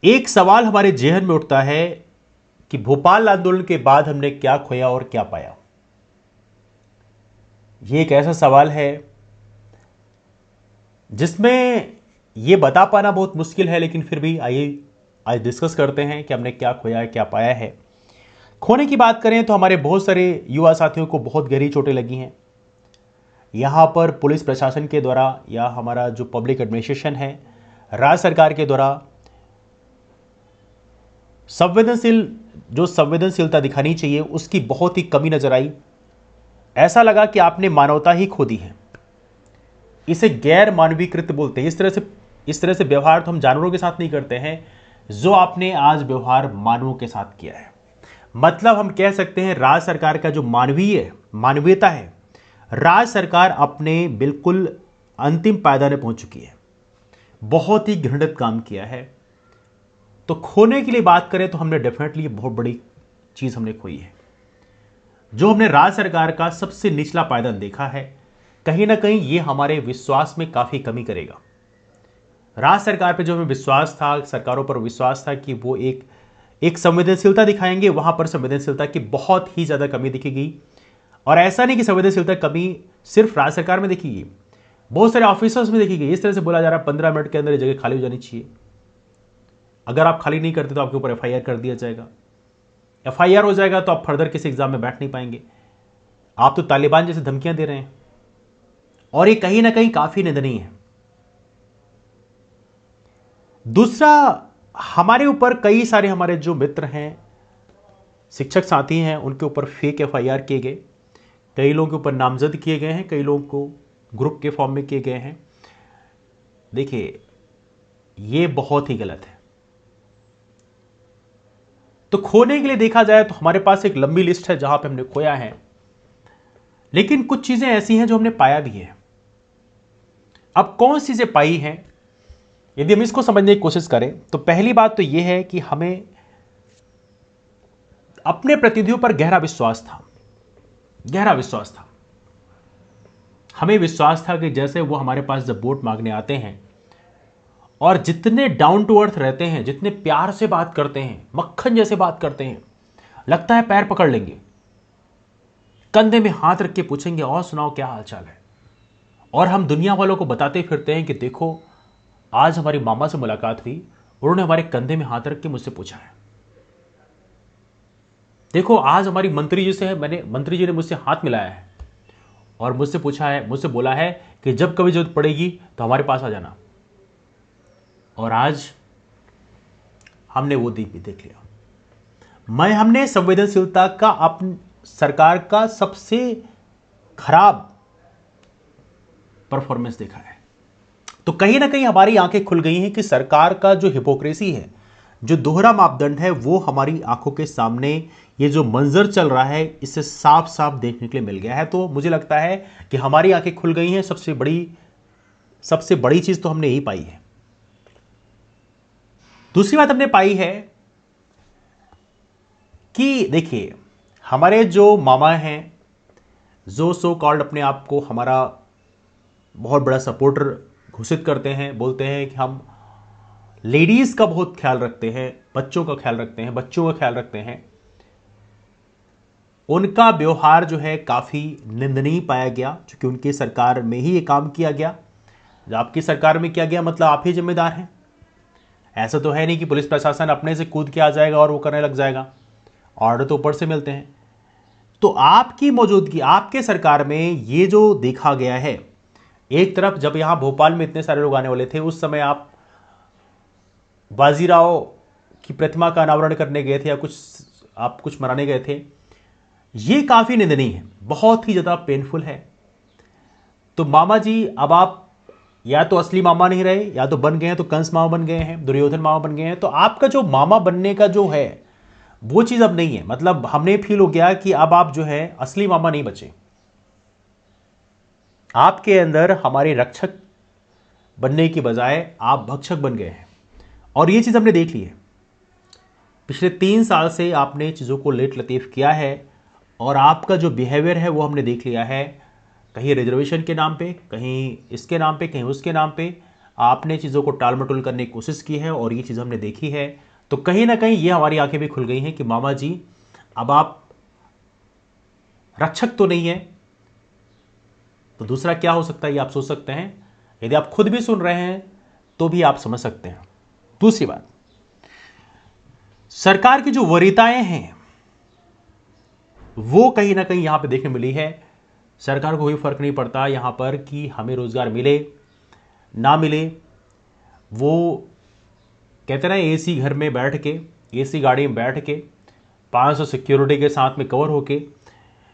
एक सवाल हमारे जेहन में उठता है कि भोपाल आंदोलन के बाद हमने क्या खोया और क्या पाया। यह एक ऐसा सवाल है जिसमें यह बता पाना बहुत मुश्किल है, लेकिन फिर भी आइए आज डिस्कस करते हैं कि हमने क्या खोया है, क्या पाया है। खोने की बात करें तो हमारे बहुत सारे युवा साथियों को बहुत गहरी चोटें लगी हैं। यहां पर पुलिस प्रशासन के द्वारा या हमारा जो पब्लिक एडमिनिस्ट्रेशन है, राज्य सरकार के द्वारा संवेदनशीलता दिखानी चाहिए, उसकी बहुत ही कमी नजर आई। ऐसा लगा कि आपने मानवता ही खो दी है। इसे गैर मानवीय कृत्य बोलते हैं। इस तरह से व्यवहार तो हम जानवरों के साथ नहीं करते हैं, जो आपने आज व्यवहार मानवों के साथ किया है। मतलब हम कह सकते हैं राज्य सरकार का जो मानवीयता है, राज्य सरकार अपने बिल्कुल अंतिम पायदान में पहुंच चुकी है। बहुत ही घृणित काम किया है। तो खोने के लिए बात करें तो हमने डेफिनेटली बहुत बड़ी चीज हमने खोई है। जो हमने राज्य सरकार का सबसे निचला पायदान देखा है, कहीं ना कहीं ये हमारे विश्वास में काफी कमी करेगा। राज्य सरकार पर जो हमें विश्वास था, सरकारों पर विश्वास था कि वो एक संवेदनशीलता दिखाएंगे, वहां पर संवेदनशीलता की बहुत ही ज्यादा कमी दिखेगी। और ऐसा नहीं कि संवेदनशीलता कमी सिर्फ राज्य सरकार में दिखेगी, बहुत सारे ऑफिसर्स में दिखेगी। इस तरह से बोला जा रहा है 15 मिनट के अंदर ये जगह खाली हो जानी चाहिए। अगर आप खाली नहीं करते तो आपके ऊपर एफआईआर कर दिया जाएगा। एफआईआर हो जाएगा तो आप फर्दर किसी एग्जाम में बैठ नहीं पाएंगे। आप तो तालिबान जैसे धमकियां दे रहे हैं, और ये कहीं ना कहीं काफी निंदनीय है। दूसरा, हमारे ऊपर कई सारे हमारे जो मित्र हैं, शिक्षक साथी हैं, उनके ऊपर फेक एफआईआर किए गए। कई लोगों के ऊपर नामजद किए गए हैं, कई लोगों को ग्रुप के फॉर्म में किए गए हैं। देखिए, ये बहुत ही गलत है। तो खोने के लिए देखा जाए तो हमारे पास एक लंबी लिस्ट है जहां पे हमने खोया है, लेकिन कुछ चीजें ऐसी हैं जो हमने पाया भी है। अब कौन सी चीजें पाई हैं, यदि हम इसको समझने की कोशिश करें तो पहली बात तो यह है कि हमें अपने प्रतिनिधियों पर गहरा विश्वास था। हमें विश्वास था कि जैसे वो हमारे पास जब वोट मांगने आते हैं और जितने डाउन टू अर्थ रहते हैं, जितने प्यार से बात करते हैं, मक्खन जैसे बात करते हैं, लगता है पैर पकड़ लेंगे, कंधे में हाथ रख के पूछेंगे और सुनाओ क्या हालचाल है। और हम दुनिया वालों को बताते फिरते हैं कि देखो आज हमारी मामा से मुलाकात हुई, उन्होंने हमारे कंधे में हाथ रख के मुझसे पूछा है। देखो आज हमारी मंत्री जी ने मुझसे हाथ मिलाया है और मुझसे पूछा है, मुझसे बोला है कि जब कभी जरूरत पड़ेगी तो हमारे पास आ जाना। और आज हमने वो दीप भी देख लिया। हमने संवेदनशीलता का अपनी सरकार का सबसे खराब परफॉर्मेंस देखा है। तो कहीं ना कहीं हमारी आंखें खुल गई हैं कि सरकार का जो हिपोक्रेसी है, जो दोहरा मापदंड है, वो हमारी आंखों के सामने ये जो मंजर चल रहा है, इससे साफ साफ देखने के लिए मिल गया है। तो मुझे लगता है कि हमारी आंखें खुल गई हैं। सबसे बड़ी चीज तो हमने यही पाई है। दूसरी बात हमने पाई है कि देखिए, हमारे जो मामा हैं, जो सो कॉल्ड अपने आप को हमारा बहुत बड़ा सपोर्टर घोषित करते हैं, बोलते हैं कि हम लेडीज का बहुत ख्याल रखते हैं, बच्चों का ख्याल रखते हैं, उनका व्यवहार जो है काफी निंदनीय पाया गया, क्योंकि उनकी सरकार में ही ये काम किया गया। जब आपकी सरकार में किया गया मतलब आप ही जिम्मेदार हैं। ऐसा तो है नहीं कि पुलिस प्रशासन अपने से कूद के आ जाएगा और वो करने लग जाएगा। ऑर्डर तो ऊपर से मिलते हैं। तो आपकी मौजूदगी, आपके सरकार में ये जो देखा गया है, एक तरफ जब यहां भोपाल में इतने सारे लोग आने वाले थे, उस समय आप बाजीराव की प्रतिमा का अनावरण करने गए थे या कुछ मनाने गए थे। ये काफी निंदनीय है, बहुत ही ज्यादा पेनफुल है। तो मामा जी, अब आप या तो असली मामा नहीं रहे, या तो बन गए हैं तो कंस मामा बन गए हैं, दुर्योधन मामा बन गए हैं। तो आपका जो मामा बनने का जो है वो चीज अब नहीं है। मतलब हमने फील हो गया कि अब आप जो है असली मामा नहीं बचे। आपके अंदर हमारे रक्षक बनने की बजाय आप भक्षक बन गए हैं। और ये चीज हमने देख ली है। पिछले 3 साल से आपने चीजों को लेट लतीफ किया है, और आपका जो बिहेवियर है वो हमने देख लिया है। कहीं रिजर्वेशन के नाम पे, कहीं इसके नाम पे, कहीं उसके नाम पे आपने चीज़ों को टाल मटोल करने की कोशिश की है और ये चीज़ हमने देखी है, तो कहीं ना कहीं ये हमारी आंखें भी खुल गई हैं कि मामा जी अब आप रक्षक तो नहीं है, तो दूसरा क्या हो सकता है ये आप सोच सकते हैं। यदि आप खुद भी सुन रहे हैं तो भी आप समझ सकते हैं। दूसरी बात, सरकार की जो वरीयताएं हैं वो कहीं ना कहीं यहां पे देखने मिली है। सरकार को कोई फर्क नहीं पड़ता यहां पर कि हमें रोजगार मिले ना मिले। वो कहते ना एसी घर में बैठ के, एसी गाड़ी में बैठ के 500 सिक्योरिटी के साथ में कवर होके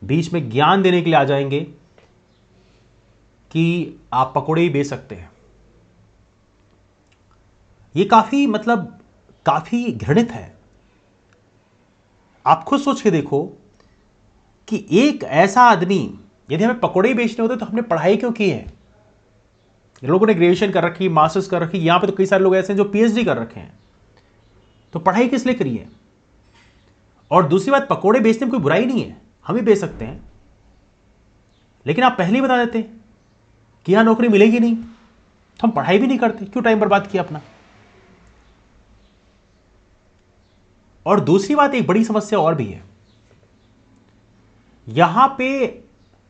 बीच में ज्ञान देने के लिए आ जाएंगे कि आप पकौड़े ही बेच सकते हैं। ये काफी काफी घृणित है। आप खुद सोच के देखो कि एक ऐसा आदमी, यदि हमें पकौड़े ही बेचने होते तो हमने पढ़ाई क्यों की है? लोगों ने ग्रेजुएशन कर रखी, मास्टर्स कर रखी, यहां पे तो कई सारे लोग ऐसे हैं जो पीएचडी कर रखे हैं, तो पढ़ाई किस लिए करी है? और दूसरी बात, पकौड़े बेचने में कोई बुराई नहीं है, हम भी बेच सकते हैं, लेकिन आप पहले ही बता देते कि यहां नौकरी मिलेगी नहीं, तो हम पढ़ाई भी नहीं करते, क्यों टाइम बर्बाद किया अपना? और दूसरी बात, एक बड़ी समस्या और भी है यहां पे।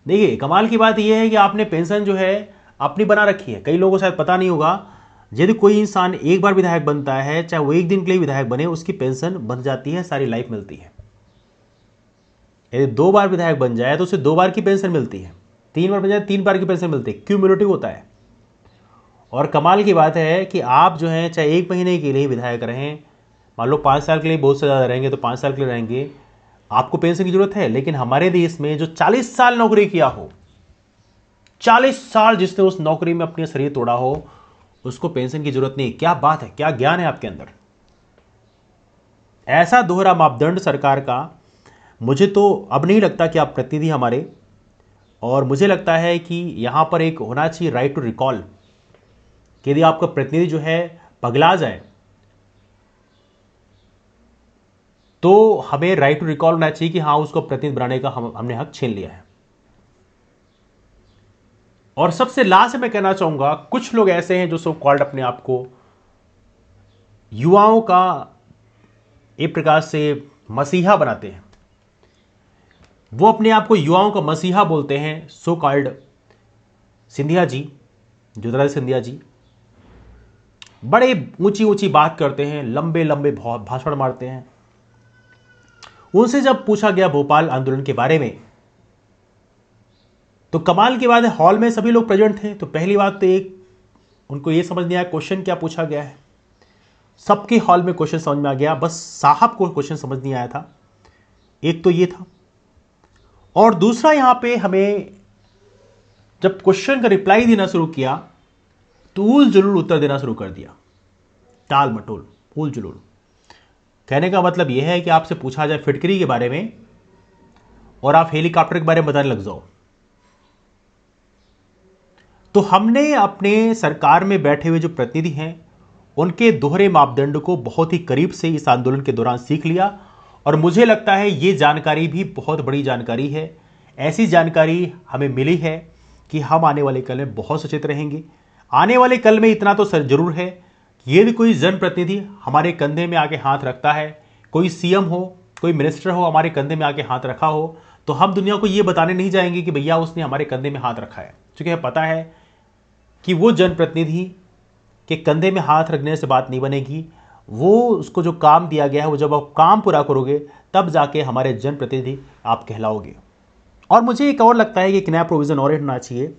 देखिए, कमाल की बात यह है कि आपने पेंशन जो है अपनी बना रखी है। कई लोगों को शायद पता नहीं होगा, यदि कोई इंसान एक बार विधायक बनता है, चाहे वो एक दिन के लिए विधायक बने, उसकी पेंशन बन जाती है, सारी लाइफ मिलती है। यदि 2 बार विधायक बन जाए तो उसे 2 बार की पेंशन मिलती है, 3 बार बन जाए 3 बार की पेंशन मिलती है, क्यूमुलेटिव होता है। और कमाल की बात है कि आप जो है चाहे 1 महीने के लिए विधायक रहें, मान लो 5 साल के लिए बहुत से ज़्यादा रहेंगे तो 5 साल के लिए रहेंगे, आपको पेंशन की जरूरत है। लेकिन हमारे देश में जो 40 साल नौकरी किया हो, 40 साल जिसने उस नौकरी में अपने शरीर तोड़ा हो, उसको पेंशन की जरूरत नहीं। क्या बात है, क्या ज्ञान है आपके अंदर! ऐसा दोहरा मापदंड सरकार का, मुझे तो अब नहीं लगता कि आप प्रतिनिधि हमारे। और मुझे लगता है कि यहां पर एक होना चाहिए राइट टू रिकॉल, कि यदि आपका प्रतिनिधि जो है पगला जाए तो हमें राइट टू रिकॉल होना चाहिए कि हां, उसको प्रतिनिधि बनाने का हमने हक छीन लिया है। और सबसे लास्ट में कहना चाहूंगा, कुछ लोग ऐसे हैं जो सो कॉल्ड अपने आप को युवाओं का एक प्रकार से मसीहा बनाते हैं। वो अपने आप को युवाओं का मसीहा बोलते हैं, सो कॉल्ड सिंधिया जी, ज्योतिरादित्य सिंधिया जी। बड़े ऊंची ऊंची बात करते हैं, लंबे लंबे भाषण मारते हैं। उनसे जब पूछा गया भोपाल आंदोलन के बारे में, तो कमाल की बात है, हॉल में सभी लोग प्रेजेंट थे। तो पहली बात तो एक उनको ये समझ नहीं आया क्वेश्चन क्या पूछा गया है। सबके हॉल में क्वेश्चन समझ में आ गया, बस साहब को क्वेश्चन समझ नहीं आया था। एक तो ये था। और दूसरा, यहां पे हमें जब क्वेश्चन का रिप्लाई देना शुरू किया तो उल जुलूल उत्तर देना शुरू कर दिया, टाल मटोल, उल जुलूल। कहने का मतलब यह है कि आपसे पूछा जाए फिटकरी के बारे में और आप हेलीकॉप्टर के बारे में बताने लग जाओ। तो हमने अपने सरकार में बैठे हुए जो प्रतिनिधि हैं उनके दोहरे मापदंड को बहुत ही करीब से इस आंदोलन के दौरान सीख लिया। और मुझे लगता है ये जानकारी भी बहुत बड़ी जानकारी है। ऐसी जानकारी हमें मिली है कि हम आने वाले कल में बहुत सचेत रहेंगे। आने वाले कल में इतना तो सर जरूर है कि यदि कोई जनप्रतिनिधि हमारे कंधे में आके हाथ रखता है, कोई सीएम हो, कोई मिनिस्टर हो, हमारे कंधे में आके हाथ रखा हो, तो हम दुनिया को ये बताने नहीं जाएंगे कि भैया उसने हमारे कंधे में हाथ रखा है। क्योंकि हमें पता है कि वो जनप्रतिनिधि के कंधे में हाथ रखने से बात नहीं बनेगी। वो उसको जो काम दिया गया है, वो जब आप काम पूरा करोगे तब जाके हमारे जनप्रतिनिधि आप कहलाओगे। और मुझे एक और लगता है कि एक नया प्रोविज़न और होना चाहिए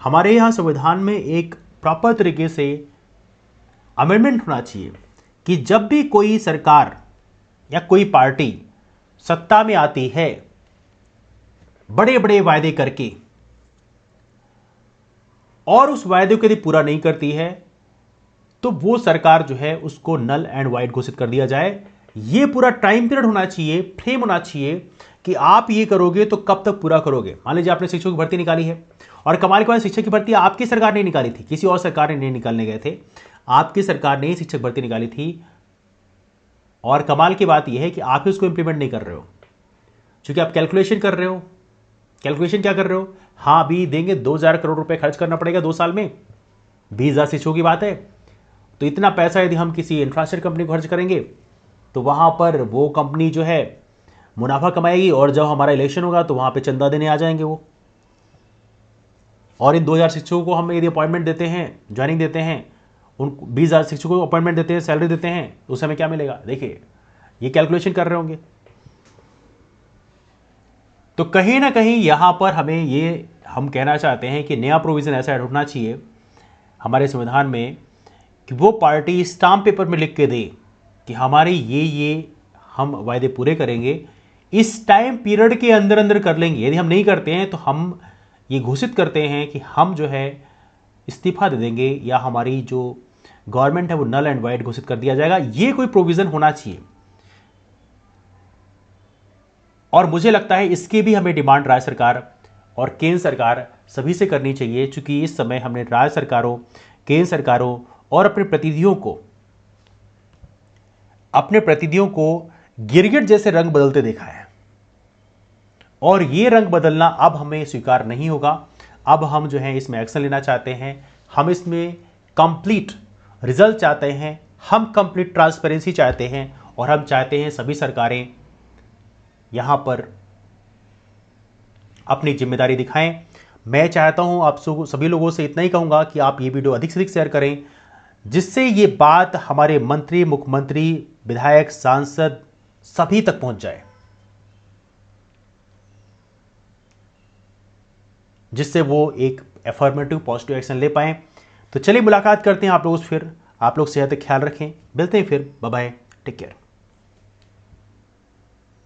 हमारे यहाँ संविधान में, एक प्रॉपर तरीके से अमेंडमेंट होना चाहिए कि जब भी कोई सरकार या कोई पार्टी सत्ता में आती है बड़े बड़े वायदे करके और उस वायदे को यदि पूरा नहीं करती है तो वो सरकार जो है उसको नल एंड वाइड घोषित कर दिया जाए। ये पूरा टाइम पीरियड होना चाहिए, फ्रेम होना चाहिए कि आप ये करोगे तो कब तक पूरा करोगे। मान लीजिए आपने शिक्षक की भर्ती निकाली है, और कमाल के बाद शिक्षक की भर्ती आपकी सरकार ने निकाली थी, किसी और सरकार ने नहीं निकालने गए थे, आपकी सरकार ने शिक्षक भर्ती निकाली थी। और कमाल की बात यह है कि आप उसको इंप्लीमेंट नहीं कर रहे हो, क्योंकि आप कैलकुलेशन कर रहे हो। कैलकुलेशन क्या कर रहे हो? हाँ, अभी देंगे 2,000 करोड़ रुपए खर्च करना पड़ेगा 2 साल में, 20,000 शिक्षकों की बात है, तो इतना पैसा यदि हम किसी इंफ्रास्ट्रक्चर कंपनी को खर्च करेंगे तो वहाँ पर वो कंपनी जो है मुनाफा कमाएगी, और जब हमारा इलेक्शन होगा तो वहाँ पे चंदा देने आ जाएंगे वो। और इन 2,000 शिक्षकों को हम यदि अपॉइंटमेंट देते हैं, ज्वाइनिंग देते हैं, उन 20,000 शिक्षकों को अपॉइंटमेंट देते हैं, सैलरी देते हैं, तो उस समय क्या मिलेगा? देखिए, ये कैलकुलेशन कर रहे होंगे। तो कहीं ना कहीं यहाँ पर हमें ये हम कहना चाहते हैं कि नया प्रोविज़न ऐसा ऐड होना चाहिए हमारे संविधान में कि वो पार्टी स्टाम्प पेपर में लिख के दे कि हमारे ये हम वायदे पूरे करेंगे, इस टाइम पीरियड के अंदर अंदर कर लेंगे। यदि हम नहीं करते हैं तो हम ये घोषित करते हैं कि हम जो है इस्तीफा दे देंगे, या हमारी जो गवर्नमेंट है वो नल एंड वाइड घोषित कर दिया जाएगा। ये कोई प्रोविज़न होना चाहिए। और मुझे लगता है इसकी भी हमें डिमांड राज्य सरकार और केंद्र सरकार सभी से करनी चाहिए, क्योंकि इस समय हमने राज्य सरकारों, केंद्र सरकारों और अपने प्रतिनिधियों को गिरगिट जैसे रंग बदलते देखा है, और ये रंग बदलना अब हमें स्वीकार नहीं होगा। अब हम जो है इसमें एक्शन लेना चाहते हैं, हम इसमें कंप्लीट रिजल्ट चाहते हैं, हम कंप्लीट ट्रांसपेरेंसी चाहते हैं, और हम चाहते हैं सभी सरकारें यहाँ पर अपनी जिम्मेदारी दिखाएं। मैं चाहता हूँ आप सभी लोगों से इतना ही कहूँगा कि आप ये वीडियो अधिक से अधिक शेयर करें, जिससे ये बात हमारे मंत्री, मुख्यमंत्री, विधायक, सांसद सभी तक पहुँच जाए, जिससे वो एक एफर्मेटिव पॉजिटिव एक्शन ले पाएं। तो चलिए मुलाकात करते हैं आप लोग फिर। आप लोग सेहत का ख्याल रखें, मिलते हैं फिर। Bye bye, take care.